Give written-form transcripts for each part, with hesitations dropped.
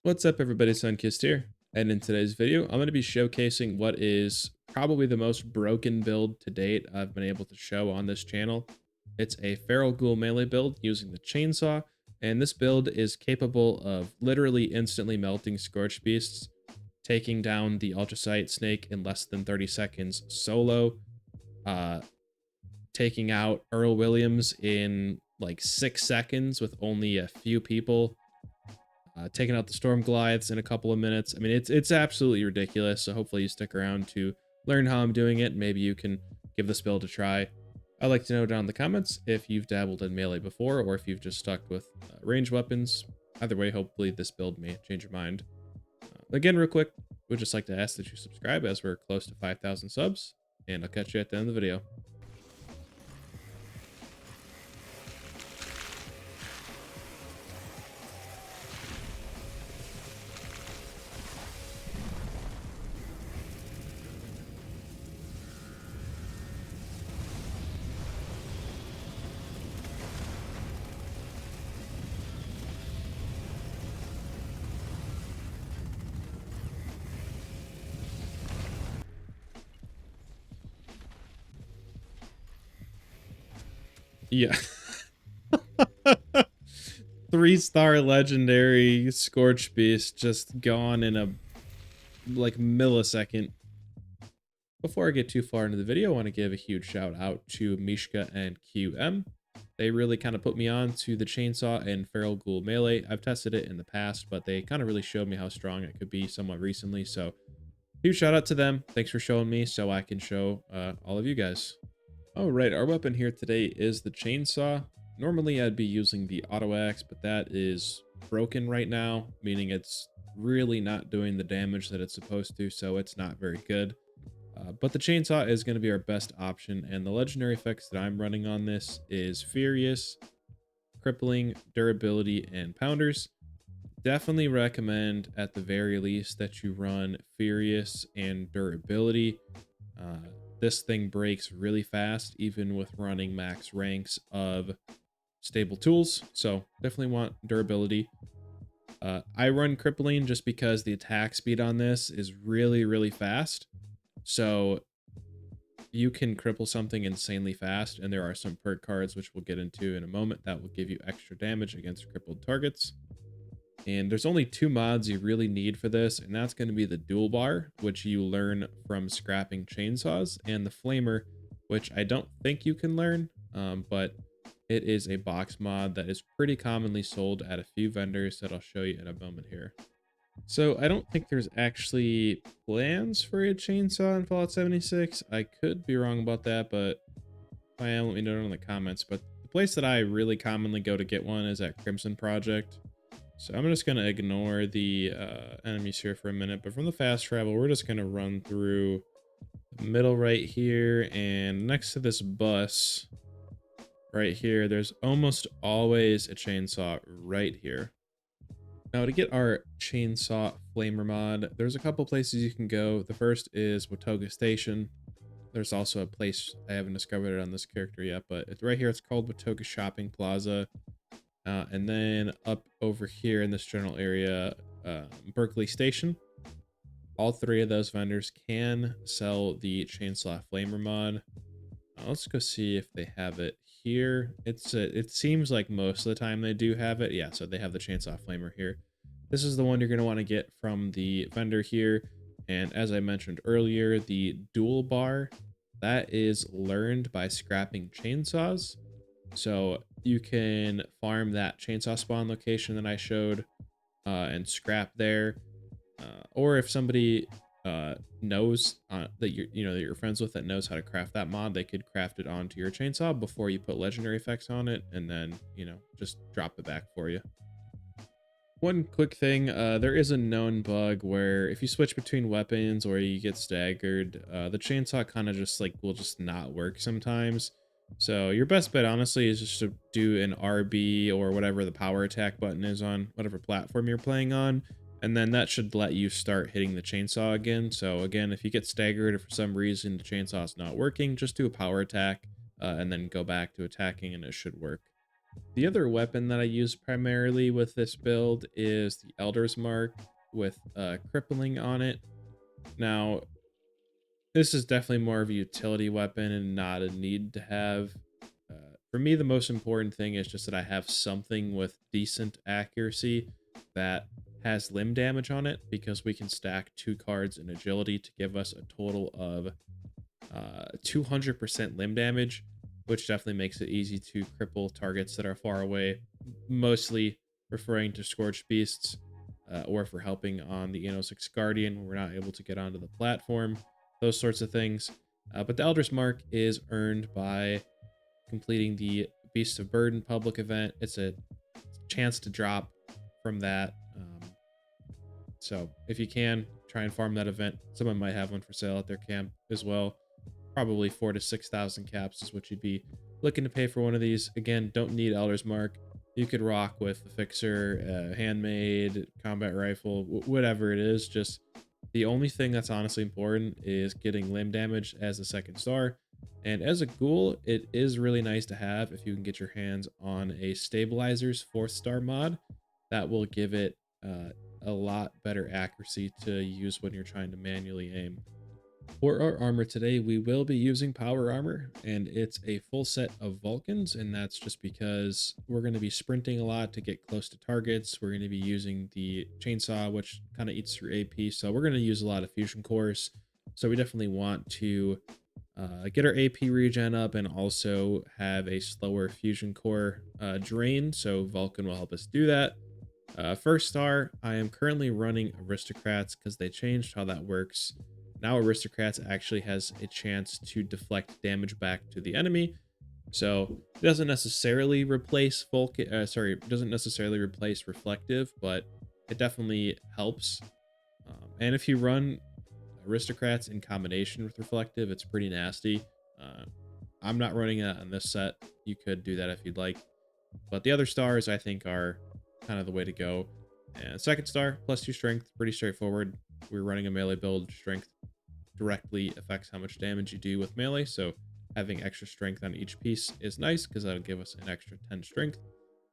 What's up everybody, Sunkissed here, and in today's video, I'm going to be showcasing what is probably the most broken build to date I've been able to show on this channel. It's a Feral Ghoul Melee build using the chainsaw, and this build is capable of literally instantly melting Scorch Beasts, taking down the Ultrasight Snake in less than 30 seconds solo, uh, taking out Earl Williams in like 6 seconds with only a few people, taking out the storm goliaths in a couple of minutes. I mean, it's absolutely ridiculous. So hopefully you stick around to learn how I'm doing it. Maybe you can give this build a try. I'd like to know down in the comments if you've dabbled in melee before or if you've just stuck with ranged weapons. Either way, hopefully this build may change your mind. Again, real quick, we'd just like to ask that you subscribe as we're close to 5,000 subs, and I'll catch you at the end of the video. Yeah. 3-star legendary Scorch Beast just gone in a like millisecond. Before I get too far into the video, I want to give a huge shout out to Mishka and QM. They really kind of put me on to the chainsaw and Feral Ghoul Melee. I've tested it in the past, but they kind of really showed me how strong it could be somewhat recently. So huge shout out to them. Thanks for showing me so I can show all of you guys. All right, our weapon here today is the chainsaw. Normally I'd be using the auto axe, but that is broken right now, meaning it's really not doing the damage that it's supposed to, so it's not very good. But the chainsaw is going to be our best option, and the legendary effects that I'm running on this is Furious, Crippling, Durability, and Pounders. Definitely recommend at the very least that you run Furious and Durability. Uh, this thing breaks really fast, even with running max ranks of stable tools, so definitely want Durability. I run Crippling just because the attack speed on this is really fast. So you can cripple something insanely fast, and there are some perk cards, which we'll get into in a moment, that will give you extra damage against crippled targets. And there's only 2 mods you really need for this, and that's going to be the dual bar, which you learn from scrapping chainsaws, and the flamer, which I don't think you can learn, but it is a box mod that is pretty commonly sold at a few vendors that I'll show you in a moment here. So I don't think there's actually plans for a chainsaw in Fallout 76. I could be wrong about that, but if I am, let me know in the comments. But the place that I really commonly go to get one is at Crimson Project. So I'm just going to ignore the enemies here for a minute. But from the fast travel, we're just going to run through the middle right here. And next to this bus right here, there's almost always a chainsaw right here. Now to get our chainsaw flamer mod, there's a couple places you can go. The first is Watoga Station. There's also a place, I haven't discovered it on this character yet, but it's right here. It's called Watoga Shopping Plaza. And then up over here in this general area, Berkeley Station. All 3 of those vendors can sell the chainsaw flamer mod. Let's go see if they have it here. It seems like most of the time they do have it. Yeah, so they have the chainsaw flamer here. This is the one you're going to want to get from the vendor here. And as I mentioned earlier, the dual bar, that is learned by scrapping chainsaws. So you can farm that chainsaw spawn location that I showed and scrap there. Or if somebody knows that you're friends with that knows how to craft that mod, they could craft it onto your chainsaw before you put legendary effects on it, and then just drop it back for you. One quick thing, there is a known bug where if you switch between weapons or you get staggered, the chainsaw kind of just will just not work sometimes. So your best bet honestly is just to do an RB or whatever the power attack button is on whatever platform you're playing on, and then that should let you start hitting the chainsaw again. So again, if you get staggered or for some reason the chainsaw is not working, just do a power attack and then go back to attacking and it should work. The other weapon that I use primarily with this build is the Elder's Mark with Crippling on it. Now, this is definitely more of a utility weapon and not a need to have. For me, the most important thing is just that I have something with decent accuracy that has limb damage on it, because we can stack 2 cards in agility to give us a total of 200% limb damage, which definitely makes it easy to cripple targets that are far away, mostly referring to Scorched Beasts, or for helping on the Inno 6 Guardian when we're not able to get onto the platform, those sorts of things. But the Elder's Mark is earned by completing the Beast of Burden public event. It's a chance to drop from that. So if you can, try and farm that event. Someone might have one for sale at their camp as well. Probably 4 to 6,000 caps is what you'd be looking to pay for one of these. Again, don't need Elder's Mark. You could rock with the Fixer, Handmade, Combat Rifle, whatever it is. Just the only thing that's honestly important is getting limb damage as a 2nd star. And as a ghoul, it is really nice to have if you can get your hands on a Stabilizer's 4th star mod. That will give it a lot better accuracy to use when you're trying to manually aim. For our armor today, we will be using power armor, and it's a full set of Vulcans, and that's just because we're going to be sprinting a lot to get close to targets. We're going to be using the chainsaw, which kind of eats through AP, so we're going to use a lot of fusion cores. So we definitely want to get our AP regen up and also have a slower fusion core drain, so Vulcan will help us do that. 1st star, I am currently running Aristocrats because they changed how that works. Now Aristocrats actually has a chance to deflect damage back to the enemy. So it doesn't necessarily replace doesn't necessarily replace Reflective, but it definitely helps. And if you run Aristocrats in combination with Reflective, it's pretty nasty. I'm not running that on this set. You could do that if you'd like. But the other stars, I think, are kind of the way to go. And 2nd star, +2 strength, pretty straightforward. We're running a melee build. Strength directly affects how much damage you do with melee, so having extra strength on each piece is nice because that'll give us an extra 10 strength.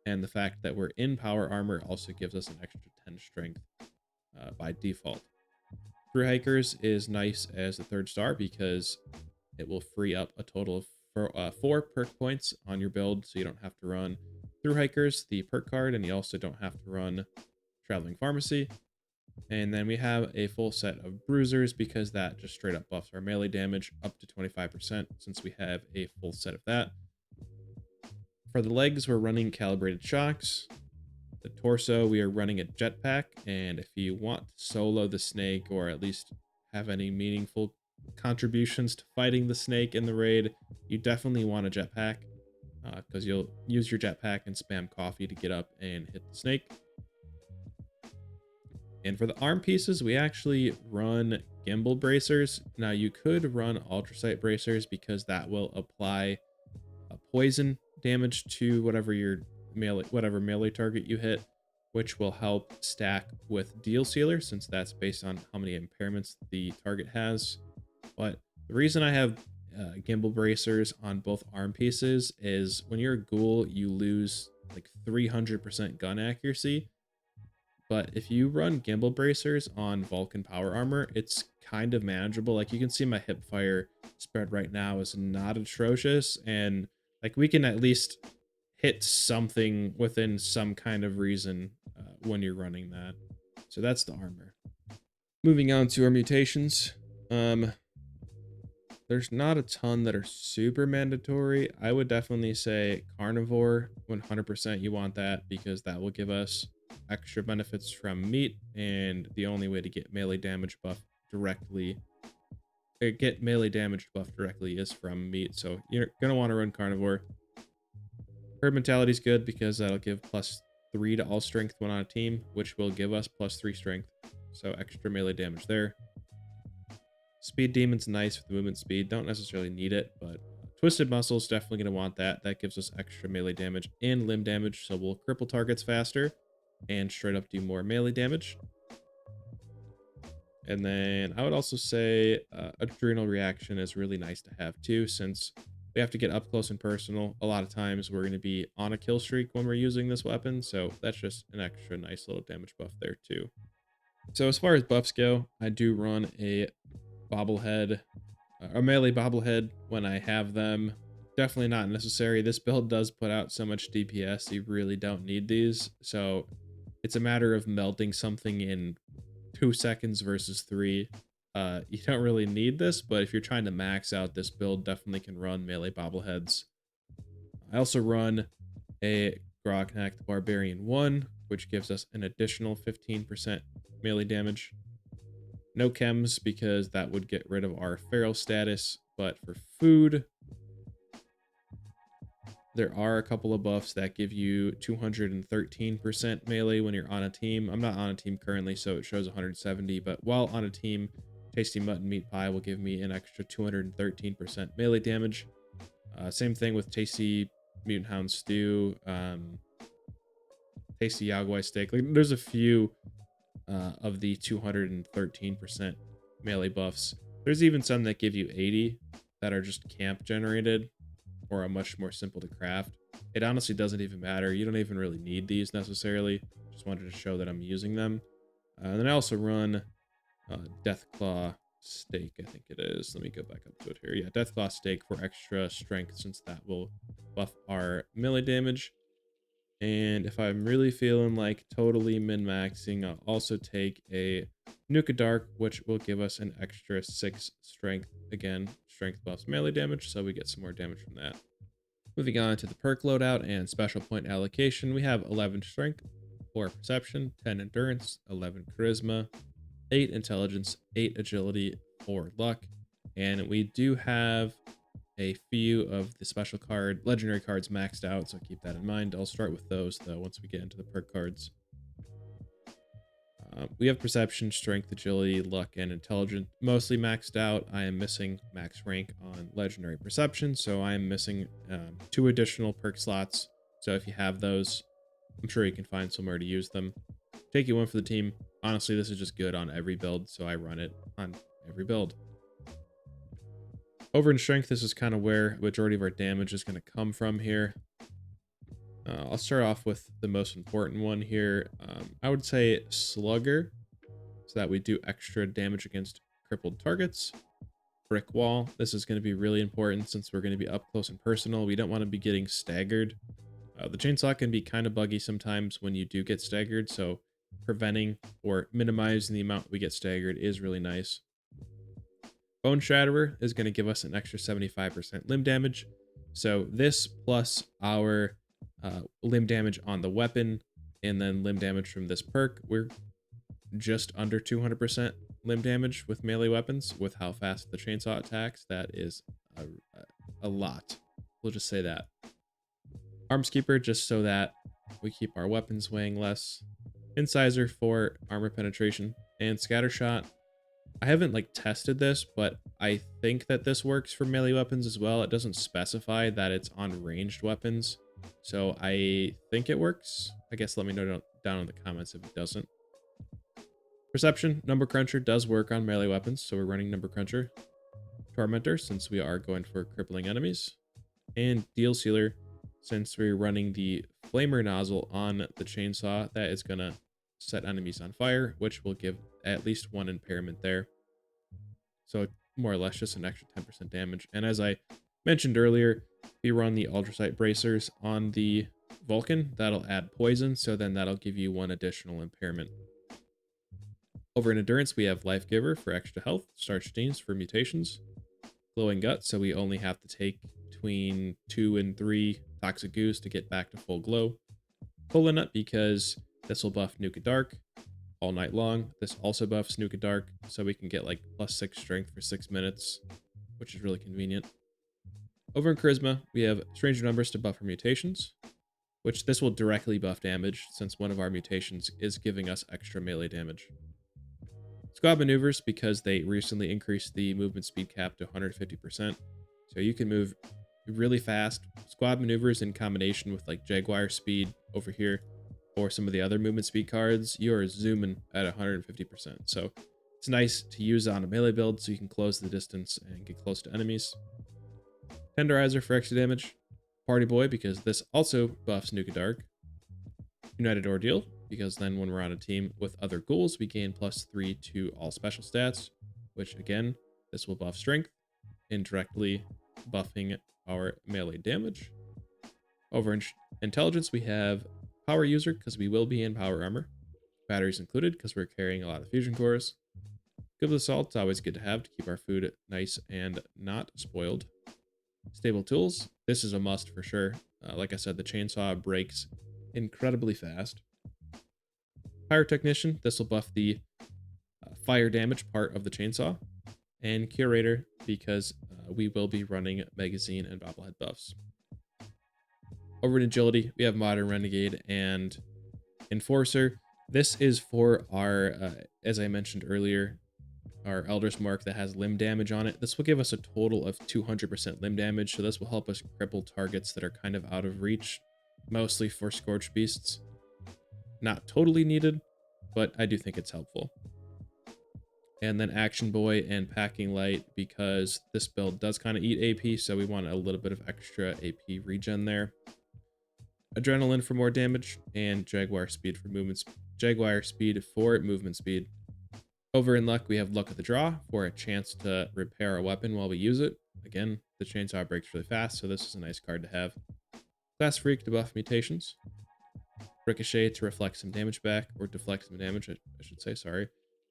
And the fact that we're in power armor also gives us an extra 10 strength by default. Through Hikers is nice as the 3rd star because it will free up a total of 4 perk points on your build, so you don't have to run Through Hikers, the perk card, and you also don't have to run Traveling Pharmacy. And then we have a full set of Bruisers because that just straight up buffs our melee damage up to 25% since we have a full set of that. For the legs, we're running Calibrated Shocks. The torso, we are running a jetpack, and if you want to solo the snake or at least have any meaningful contributions to fighting the snake in the raid, you definitely want a jetpack because you'll use your jetpack and spam coffee to get up and hit the snake. And for the arm pieces, we actually run gimbal bracers. Now you could run ultrasight bracers because that will apply a poison damage to whatever melee target you hit, which will help stack with Deal Sealer since that's based on how many impairments the target has. But the reason I have gimbal bracers on both arm pieces is when you're a ghoul, you lose like 300% gun accuracy. But if you run gimbal bracers on Vulcan power armor, it's kind of manageable. Like you can see my hip fire spread right now is not atrocious. And like we can at least hit something within some kind of reason when you're running that. So that's the armor. Moving on to our mutations. There's not a ton that are super mandatory. I would definitely say carnivore, 100% you want that because that will give us extra benefits from meat, and the only way to get melee damage buff directly is from meat. So you're gonna want to run carnivore. Herd mentality is good because that'll give +3 to all strength when on a team, which will give us +3 strength, so extra melee damage there. Speed Demon's nice with movement speed. Don't necessarily need it, but Twisted Muscle's definitely going to want that. That gives us extra melee damage and limb damage, so we'll cripple targets faster and straight up do more melee damage. And then I would also say Adrenal Reaction is really nice to have too, since we have to get up close and personal. A lot of times we're going to be on a kill streak when we're using this weapon, so that's just an extra nice little damage buff there too. So as far as buffs go, I do run a bobblehead, a melee bobblehead when I have them. Definitely not necessary. This build does put out so much DPS, you really don't need these. So it's a matter of melting something in 2 seconds versus 3. You don't really need this, but if you're trying to max out this build, definitely can run melee bobbleheads. I also run a Grognact Barbarian 1, which gives us an additional 15% melee damage. No chems because that would get rid of our feral status, but for food, there are a couple of buffs that give you 213% melee when you're on a team. I'm not on a team currently, so it shows 170, but while on a team, Tasty Mutton Meat Pie will give me an extra 213% melee damage. Same thing with Tasty Mutant Hound Stew, Tasty Yagwai Steak. Like, there's a few of the 213% melee buffs. There's even some that give you 80 that are just camp generated or are much more simple to craft. It honestly doesn't even matter. You don't even really need these necessarily. Just wanted to show that I'm using them. And then I also run Deathclaw Steak, I think it is. Let me go back up to it here. Yeah, Deathclaw Steak for extra strength, since that will buff our melee damage. And if I'm really feeling like totally min-maxing, I'll also take a Nuka Dark, which will give us an extra 6 strength. Again, strength buffs melee damage, so we get some more damage from that. Moving on to the perk loadout and special point allocation, we have 11 strength, 4 perception, 10 endurance, 11 charisma, 8 intelligence, 8 agility, 4 luck. And we do have a few of the special card legendary cards maxed out, so keep that in mind. I'll start with those though once we get into the perk cards. We have perception, strength, agility, luck, and intelligence mostly maxed out. I am missing max rank on legendary perception, so I am missing 2 additional perk slots. So if you have those, I'm sure you can find somewhere to use them. Take you one for the team. Honestly, this is just good on every build, so I run it on every build. Over in strength, this is kind of where the majority of our damage is going to come from here. I'll start off with the most important one here. I would say Slugger, so that we do extra damage against crippled targets. Brick Wall, this is going to be really important since we're going to be up close and personal. We don't want to be getting staggered. The chainsaw can be kind of buggy sometimes when you do get staggered, so preventing or minimizing the amount we get staggered is really nice. Bone Shatterer is going to give us an extra 75% limb damage. So this plus our limb damage on the weapon and then limb damage from this perk, we're just under 200% limb damage with melee weapons with how fast the chainsaw attacks. That is a lot. We'll just say that. Armskeeper, just so that we keep our weapons weighing less. Incisor for armor penetration. And Scattershot, I haven't like tested this, but I think that this works for melee weapons as well. It doesn't specify that it's on ranged weapons, so I think it works. I guess let me know down in the comments if it doesn't. Perception, Number Cruncher does work on melee weapons, so we're running Number Cruncher. Tormentor, since we are going for crippling enemies. And Deal Sealer, since we're running the Flamer nozzle on the chainsaw, that is going to set enemies on fire, which will give at least 1 impairment there. So more or less just an extra 10% damage. And as I mentioned earlier, we run the Ultrasight Bracers on the Vulcan. That'll add poison, so then that'll give you 1 additional impairment. Over in Endurance, we have Life Giver for extra health, Starch Jeans for mutations, Glowing Gut, so we only have to take between 2 and 3 Toxic Goose to get back to full glow. Cola Nut, because this will buff Nuka Dark all night long. This also buffs Nuka Dark, so we can get like +6 strength for 6 minutes, which is really convenient. Over in Charisma, we have Stranger Numbers to buff our mutations, which this will directly buff damage since one of our mutations is giving us extra melee damage. Squad Maneuvers, because they recently increased the movement speed cap to 150%, so you can move really fast. Squad Maneuvers in combination with like Jaguar Speed over here, or some of the other movement speed cards, you are zooming at 150%. So it's nice to use on a melee build so you can close the distance and get close to enemies. Tenderizer for extra damage. Party Boy, because this also buffs Nuka Dark. United Ordeal, because then when we're on a team with other ghouls, we gain +3 to all special stats, which again, this will buff strength, indirectly buffing our melee damage. Over in intelligence, we have Power User, because we will be in power armor. Batteries included, because we're carrying a lot of fusion cores. Good with Assault, it's always good to have to keep our food nice and not spoiled. Stable Tools, this is a must for sure. Like I said, the chainsaw breaks incredibly fast. Pyrotechnician, this will buff the fire damage part of the chainsaw. And Curator, because we will be running magazine and bobblehead buffs. Over in agility, we have Modern Renegade and Enforcer. This is for our, as I mentioned earlier, our Elder's Mark that has limb damage on it. This will give us a total of 200% limb damage, so this will help us cripple targets that are kind of out of reach, mostly for Scorched Beasts. Not totally needed, but I do think it's helpful. And then Action Boy and Packing Light, because this build does kind of eat AP, so we want a little bit of extra AP regen there. Adrenaline for more damage, and Jaguar Speed for movement. Jaguar Speed for movement speed. Over in luck, we have Luck of the Draw for a chance to repair a weapon while we use it. Again, the chainsaw breaks really fast, so this is a nice card to have. Class Freak to buff mutations. Ricochet to reflect some damage back, or deflect some damage, I should say, sorry.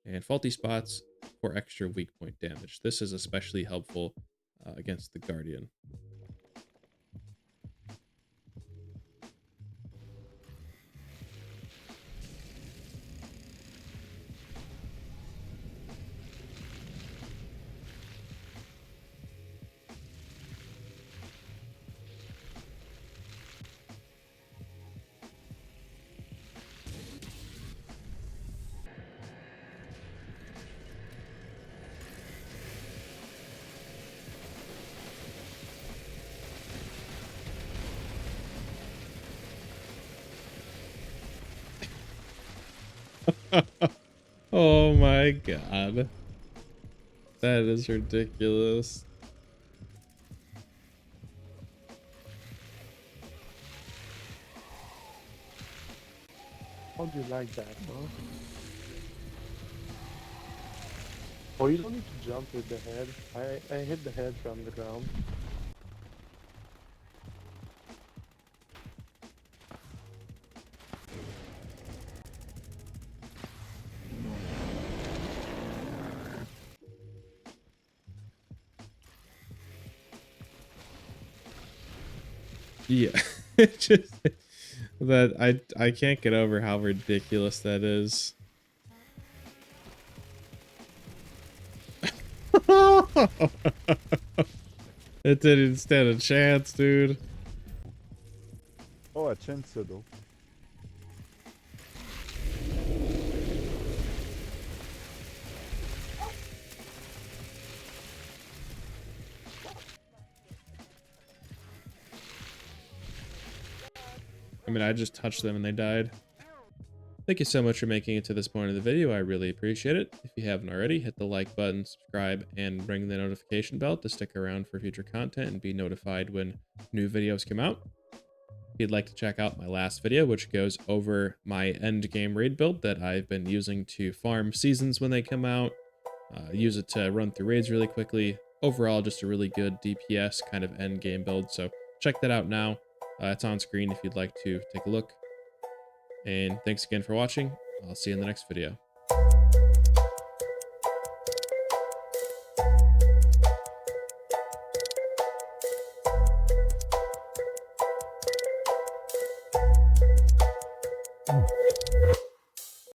And Faulty Spots for extra weak point damage. This is especially helpful against the Guardian. Oh my god. That is ridiculous. How do you like that, huh? Oh, you don't need to jump with the head. I hit the head from the ground. Yeah. It just that I can't get over how ridiculous that is. It didn't stand a chance, dude. Oh, a chainsaw though. I mean, I just touched them and they died. Thank you so much for making it to this point of the video. I really appreciate it. If you haven't already, hit the like button, subscribe, and ring the notification bell to stick around for future content and be notified when new videos come out. If you'd like to check out my last video, which goes over my end game raid build that I've been using to farm seasons when they come out, use it to run through raids really quickly. Overall, just a really good DPS kind of end game build. So check that out now. It's on screen if you'd like to take a look. And thanks again for watching. I'll see you in the next video. Mm.